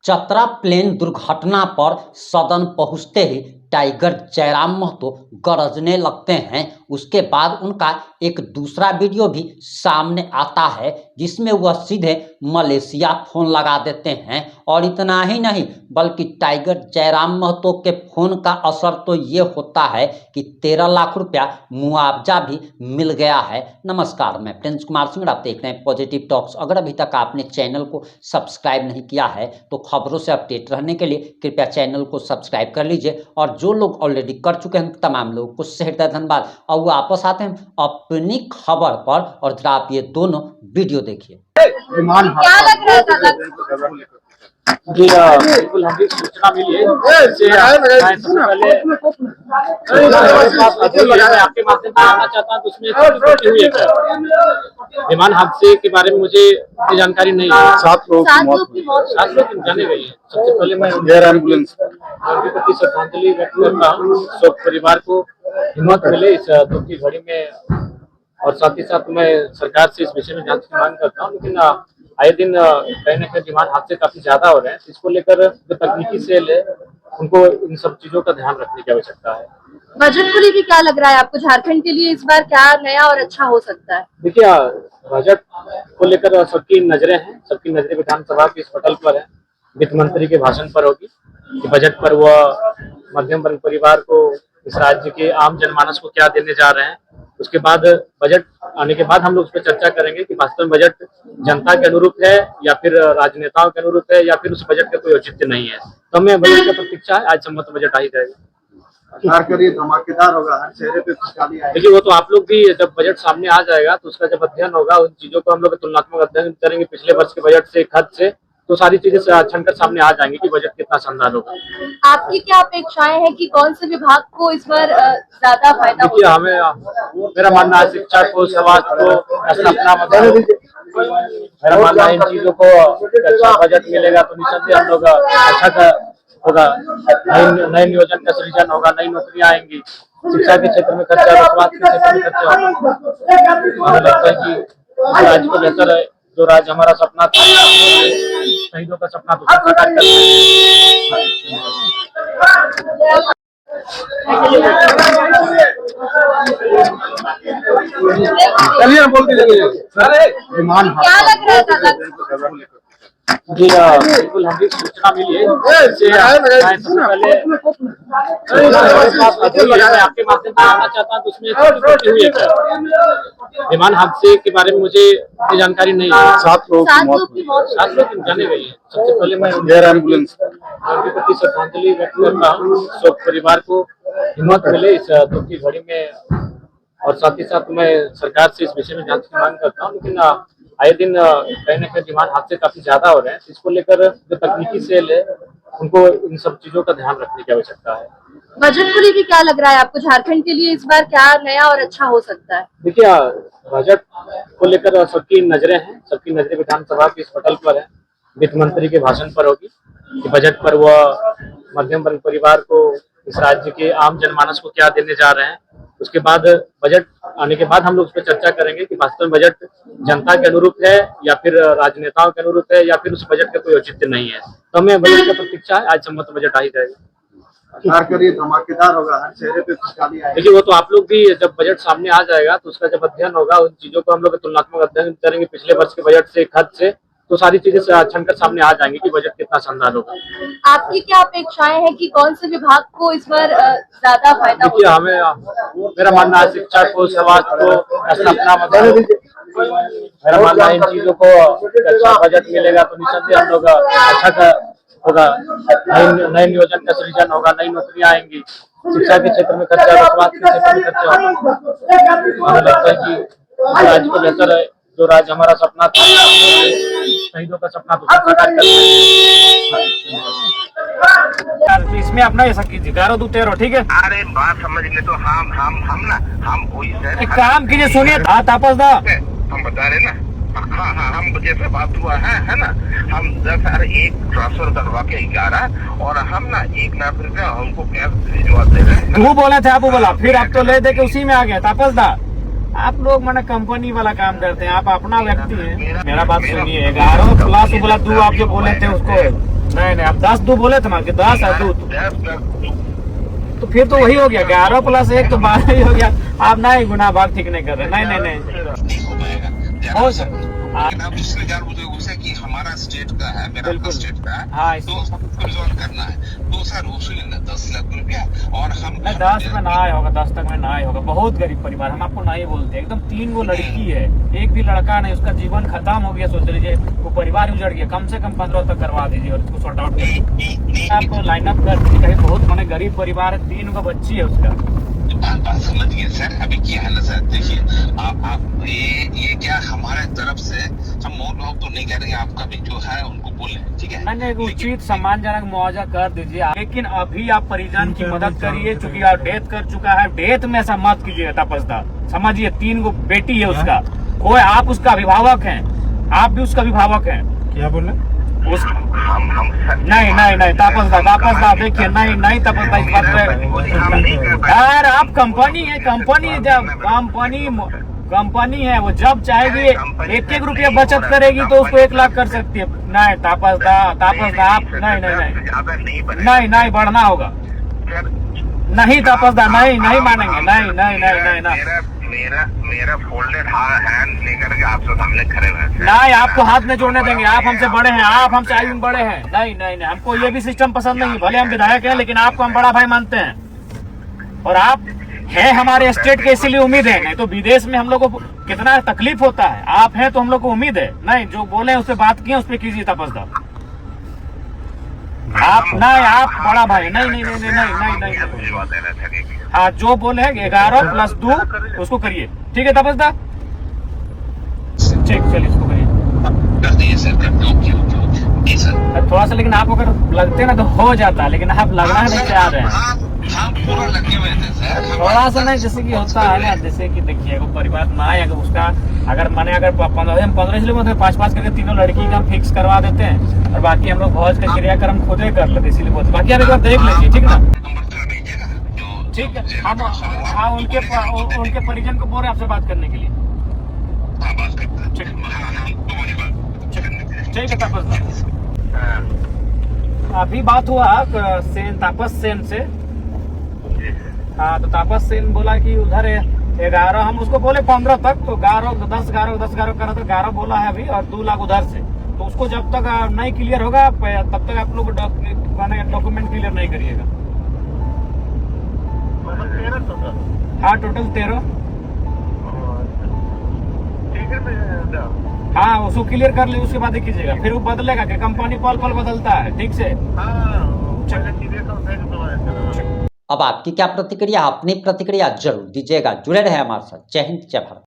Chatra plane दुर्घटना पर सदन पहुंचते ही टाइगर जयराम महतो गरजने लगते हैं। उसके बाद उनका एक दूसरा वीडियो भी सामने आता है जिसमें वह सीधे मलेशिया फ़ोन लगा देते हैं। और इतना ही नहीं बल्कि टाइगर जयराम महतो के फ़ोन का असर तो ये होता है कि 13 लाख रुपया मुआवजा भी मिल गया है। नमस्कार, मैं प्रिंस कुमार सिंह, आप देख रहे हैं पॉजिटिव टॉक्स। अगर अभी तक आपने चैनल को सब्सक्राइब नहीं किया है तो खबरों से अपडेट रहने के लिए कृपया चैनल को सब्सक्राइब कर लीजिए। और जो लोग ऑलरेडी कर चुके हैं तमाम लोगों को हृदय धन्यवाद। और वो वापस आते हैं अपनी खबर पर, और जरा आप ये दोनों वीडियो देखिए। क्या लग रहा था? जी बिल्कुल, हमें सूचना मिली है। सबसे पहले मैं आपके माध्यम से जानना चाहता हूँ, उसमें छोटी हुई है विमान हादसे के बारे में मुझे इतनी जानकारी नहीं है। 7 लोग की मौत जाने गई है। सबसे पहले मैं एयर एम्बुलेंस उनके प्रति श्रद्धांजलि व्यक्त करता हूँ। शोक परिवार को हिम्मत मिले इस दुख की घड़ी में, और साथ ही साथ मैं सरकार से इस विषय में जांच की मांग करता हूँ। लेकिन आए दिन कहीं ना कहीं विमान हादसे काफी ज्यादा हो रहे हैं। इसको लेकर जो तकनीकी सेल है उनको इन सब चीजों का ध्यान रखने की आवश्यकता है। बजट को लेकर क्या लग रहा है आपको? झारखंड के लिए इस बार क्या नया और अच्छा हो सकता है? देखिए, बजट को लेकर सबकी नजरें हैं, सबकी नजरें विधानसभा के इस पटल पर है। वित्त मंत्री के भाषण पर होगी कि बजट पर वह मध्यम वर्ग परिवार को, इस राज्य के आम जनमानस को क्या देने जा रहे हैं। उसके बाद बजट आने के बाद हम लोग उस पर चर्चा करेंगे कि वास्तव में बजट जनता के अनुरूप है या फिर राजनेताओं के अनुरूप है, या फिर उस बजट का कोई औचित्य नहीं है। तो हमें बजट की प्रतीक्षा है। आज सम्मत बजट आ ही जाएगा। सरकार के लिए धमाकेदार होगा, हर चेहरे पे खुशहाली आएगी। देखिए, वो तो आप लोग भी जब बजट सामने आ जाएगा तो उसका जब अध्ययन होगा, उन चीजों को हम लोग तुलनात्मक अध्ययन करेंगे पिछले वर्ष के बजट से, खर्च से, तो सारी चीजें छनकर सामने आ जाएंगी कि बजट कितना शानदार होगा। आपकी क्या अपेक्षाएं हैं कि कौन से विभाग को इस बार ज्यादा फायदा होगा? देखिए, हमें मेरा मानना है शिक्षा को, समाज को स्थापना, मेरा मानना है इन चीजों को अच्छा बजट मिलेगा तो निसंदेह हम लोग अच्छा होगा। नए नियोजन का सृजन होगा, नई नौकरियां आएंगी, शिक्षा के क्षेत्र में खर्चा, स्वास्थ्य के क्षेत्र में खर्चा होगा। हमें लगता है कि राज्य को बेहतर है। जो राज्य हमारा सपना था, शहीदों का सपना तो साकार करना विमान क्या लग रहा था? जी बिल्कुल, हमें सूचना मिली है। सबसे पहले मैं आपके माध्यम से जानना चाहता हूँ, उसमें छोटी हुई है विमान हादसे के बारे में मुझे इतनी जानकारी नहीं है। 7 लोग की मौत 7 लोग जाने गई है। सबसे पहले मैं एयर एम्बुलेंस उनके प्रति श्रद्धांजलि व्यक्त करता हूँ। शोक परिवार को हिम्मत मिले इस दुख की घड़ी में, और साथ ही साथ मैं सरकार से इस विषय में जांच की मांग करता हूँ। लेकिन आए दिन कहीं ना कहीं विमान हादसे काफी ज्यादा हो रहे हैं। इसको लेकर जो तकनीकी सेल है उनको इन सब चीजों का ध्यान रखने की आवश्यकता है। बजट को लेकर क्या लग रहा है आपको? झारखंड के लिए इस बार क्या नया और अच्छा हो सकता है? देखिए, बजट को लेकर सबकी नजरें हैं, सबकी नजरें विधानसभा के इस पटल पर है। वित्त मंत्री के भाषण पर होगी कि बजट पर वह मध्यम वर्ग परिवार को, इस राज्य के आम जनमानस को क्या देने जा रहे हैं। उसके बाद बजट आने के बाद हम लोग उस पर चर्चा करेंगे कि वास्तव में बजट जनता के अनुरूप है या फिर राजनेताओं के अनुरूप है, या फिर उस बजट का कोई औचित्य नहीं है। तो हमें बजट की प्रतीक्षा है। आज सम्मत बजट आ ही जाएगा। सरकार के लिए धमाकेदार होगा, हर चेहरे पे खुशहाली आएगी। देखिए, वो तो आप लोग भी जब बजट सामने आ जाएगा तो उसका जब अध्ययन होगा, उन चीजों को हम लोग तुलनात्मक अध्ययन करेंगे पिछले वर्ष के बजट से, खर्च से, तो सारी चीजें छनकर सामने आ जाएंगी कि बजट कितना शानदार होगा। आपकी क्या अपेक्षाएं हैं कि कौन से विभाग को इस बार ज्यादा फायदा होगा? देखिए, हमें मेरा मानना है शिक्षा को, समाज को स्थापना, मेरा मानना है इन चीजों को अच्छा बजट मिलेगा तो निसंदेह हम लोग अच्छा होगा। नए नियोजन का सृजन होगा, नई नौकरियां आएंगी, शिक्षा के क्षेत्र में खर्चा, स्वास्थ्य के क्षेत्र में खर्चा होगा। हमें लगता है कि राज्य को बेहतर है। जो राज्य हमारा सपना था, शहीदों का सपना तो साकार करना। इसमें अपना ऐसा कीजिए, 11-2-13, ठीक है? अरे बात समझ ले तो हम वही एक काम कीजिए, सुनिए, हाथ आपस दा, हम बता रहे ना। हाँ, हम जैसे बात हुआ है ना, हम 10,001 ट्रांसफर करवा के 11, और हम ना 1 लाख रुपया हमको कैश भिजवा दे रहे हैं। तू बोला था, आप बोला, फिर आप तो ले दे के उसी में आ गया। तापस दा, आप लोग मैंने कंपनी वाला काम करते हैं, आप अपना व्यक्ति हैं। मेरा बात सुनिए, 11 प्लस बोला 2 आप जो बोले थे उसको नहीं आप 10 दो बोले थे मार्के 10 है 2 तो फिर तो वही हो गया 11 + 1 तो 12 ही हो गया। आप ना ही गुना भाग ठीक नहीं कर रहे। नहीं नहीं हो पाएगा। हो सर लेकिन आप इसलिए जान बुझे उसे कि हमारा स्टेट का है, मेरा बिल्कुल। स्टेट का है, हाँ, तो सबको रिजॉल्व करना है। तो सर वसूल 10 लाख रुपया और हम 10 में ना आए होगा, 10 तक में ना आए होगा। बहुत गरीब परिवार, हम आपको नहीं बोलते। एकदम 3 गो लड़की है, एक भी लड़का नहीं, उसका जीवन खत्म हो गया। सोच लीजिए वो परिवार उजड़ गया। कम से कम 15 तक करवा दीजिए और उसको सॉर्ट आउट कर आपको लाइन अप कर दीजिए। कहीं बहुत माने गरीब परिवार है, 3 गो बच्ची है उसका। बात समझिए सर। अभी क्या है ना सर, देखिए आप ये क्या हमारे तरफ से हम मोल भाव तो नहीं कह रहे, आपका भी जो है उनको बोले, ठीक है। नहीं उचित सम्मानजनक मुआवजा कर दीजिए, लेकिन अभी आप परिजन की मदद करिए। चूंकि आप डेथ कर चुका है, डेथ में ऐसा मत कीजिए तपस्दा। समझिए 3 गो बेटी है उसका, कोई आप उसका अभिभावक हैं, आप भी उसका अभिभावक हैं। क्या बोल रहे नहीं तपस्दा देखिए, नहीं तपस्दा इस बात पे। यार आप कंपनी है, जब कंपनी है, वो जब चाहेगी 1-1 रुपया बचत करेगी तो उसको 1 लाख कर सकती है। नहीं तपस्दा आप नहीं बढ़ना होगा। नहीं तपस्दा नहीं मानेंगे। नहीं मेरा फोल्डेड हैंड लेकर के आपसे सामने खड़े हुए हैं। नहीं आपको हाथ में जोड़ने देंगे। आप हमसे बड़े हैं, आप हमसे आयु में बड़े हैं। नहीं हमको ये भी सिस्टम पसंद नहीं। भले हम विधायक हैं, लेकिन आपको हम बड़ा भाई मानते हैं और आप हैं हमारे स्टेट के, इसीलिए उम्मीद है। नहीं तो विदेश में हम लोग को कितना तकलीफ होता है। आप हैं तो हम लोग को उम्मीद है। नहीं जो बोले उस पर बात किए, उस पर कीजिए तपस्दा। आप बड़ा भाई। नहीं हाँ जो बोले 11 + 2 उसको करिए, ठीक है तपस्दा। ठीक चलिए इसको करिए कर दिए सर, कर दिए सर। थोड़ा सा, लेकिन आप अगर लगते ना तो हो जाता, लेकिन आप लगना नहीं चाह रहे हैं। हम पूरा लगे हुए थे सर। थोड़ा सा नहीं, जैसे कि होता है ना, जैसे कि देखिए वो परिवार ना आए, अगर उसका अगर 15 इसलिए 5-5 करके 3 लड़की का फिक्स करवा देते हैं और बाकी हम लोग भोज का क्रियाक्रम खुद ही कर लेते, इसीलिए बोलते। बाकी आप एक बार देख लीजिए, ठीक ना। ठीक है, हम उनके परिजन को बोल रहे हैं आपसे बात करने के लिए। ठीक है तपस्दा। अभी बात हुआ तापस सेन से। हाँ तो तापस सेन बोला कि उधर 11, हम उसको बोले 15 तक, तो 10 11 करा तो 11 बोला है अभी, और 2 लाख उधर से। तो उसको जब तक नहीं क्लियर होगा तब तक आप लोग डॉक्यूमेंट क्लियर नहीं करिएगा। हाँ टोटल 13। हाँ उसको क्लियर कर ले, उसके बाद ही कीजिएगा। फिर वो बदलेगा कि कंपनी पल बदलता है, ठीक से। अब आपकी क्या प्रतिक्रिया, अपनी प्रतिक्रिया जरूर दीजिएगा। जुड़े रहे हमारे साथ। जय हिंद, जय भारत।